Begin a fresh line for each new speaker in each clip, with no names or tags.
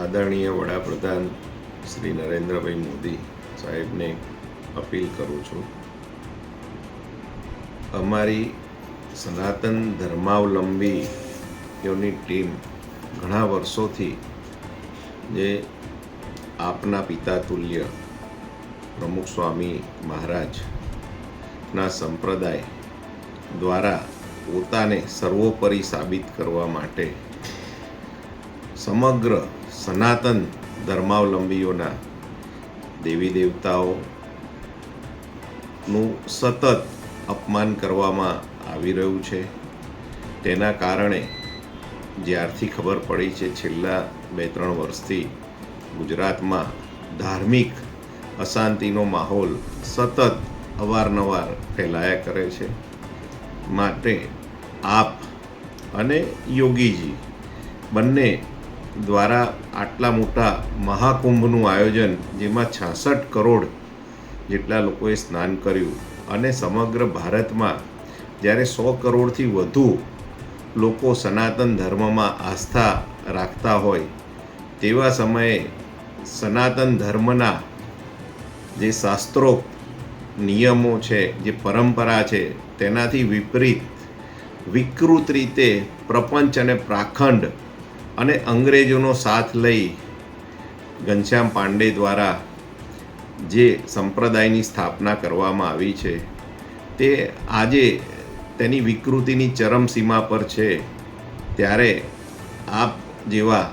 આદરણીય વડાપ્રધાન શ્રી નરેન્દ્રભાઈ મોદી સાહેબને અપીલ કરું છું. અમારી સનાતન ધર્માવલંબીઓની ટીમ ઘણા વર્ષોથી જે આપના પિતા તુલ્ય પ્રમુખ સ્વામી મહારાજના સંપ્રદાય દ્વારા પોતાને સર્વોપરી સાબિત કરવા માટે સમગ્ર સનાતન ધર્માવલંબીઓના દેવી દેવતાઓનું સતત અપમાન કરવામાં આવી રહ્યું છે. તેના કારણે જ્યારથી ખબર પડી છે છેલ્લા 2-3 વર્ષથી ગુજરાતમાં ધાર્મિક અશાંતિનો માહોલ સતત અવારનવાર ફેલાયા કરે છે. માટે આપ અને યોગીજી બંને દ્વારા આટલા મોટા મહાકુંભનું આયોજન, જેમાં 66 કરોડ જેટલા લોકોએ સ્નાન કર્યું અને સમગ્ર ભારતમાં જ્યારે 100 કરોડથી વધુ લોકો સનાતન ધર્મમાં આસ્થા રાખતા હોય તેવા સમયે સનાતન ધર્મના જે શાસ્ત્રોક્ત નિયમો છે, જે પરંપરા છે, તેનાથી વિપરીત વિકૃત રીતે પ્રપંચ અને પાખંડ અને અંગ્રેજોનો સાથ લઈ ઘનશ્યામ પાંડે દ્વારા જે સંપ્રદાયની સ્થાપના કરવામાં આવી છે તે આજે તેની વિકૃતિની ચરમસીમા પર છે. ત્યારે આપ જેવા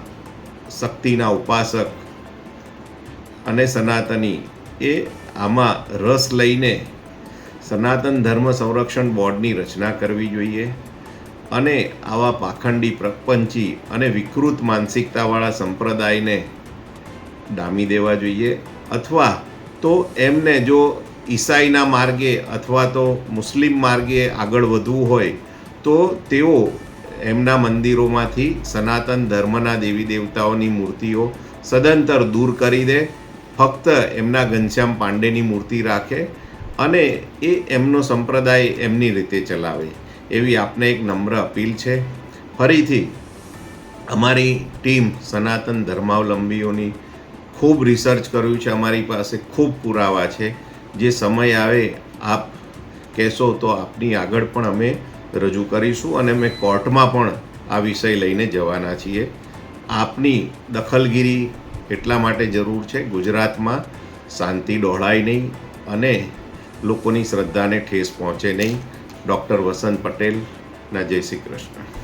શક્તિના ઉપાસક અને સનાતની એ આમાં રસ લઈને સનાતન ધર્મ સંરક્ષણ બોર્ડની રચના કરવી જોઈએ અને આવા પાખંડી, પ્રપંચી અને વિકૃત માનસિકતાવાળા સંપ્રદાયને ડામી દેવા જોઈએ. અથવા તો એમને જો ઈસાઈના માર્ગે અથવા તો મુસ્લિમ માર્ગે આગળ વધવું હોય તો તેઓ એમના મંદિરોમાંથી સનાતન ધર્મના દેવી દેવતાઓની મૂર્તિઓ સદંતર દૂર કરી દે, ફક્ત એમના ઘનશ્યામ પાંડેની મૂર્તિ રાખે અને એ એમનો સંપ્રદાય એમની રીતે ચલાવે, એવી આપને એક નમ્ર અપીલ છે. ફરીથી અમારી ટીમ સનાતન ધર્માવલંબીઓની ખૂબ રિસર્ચ કર્યું છે, અમારી પાસે ખૂબ પુરાવા છે. જે સમય આવે આપ કહેશો તો આપની આગળ પણ અમે રજૂ કરીશું અને અમે કોર્ટમાં પણ આ વિષય લઈને જવાના છીએ. આપની દખલગીરી એટલા માટે જરૂર છે, ગુજરાતમાં શાંતિ ડહોળાય નહીં અને લોકોની શ્રદ્ધાને ઠેસ પહોંચે નહીં. ડૉક્ટર વસંત પટેલના જય શ્રી કૃષ્ણ.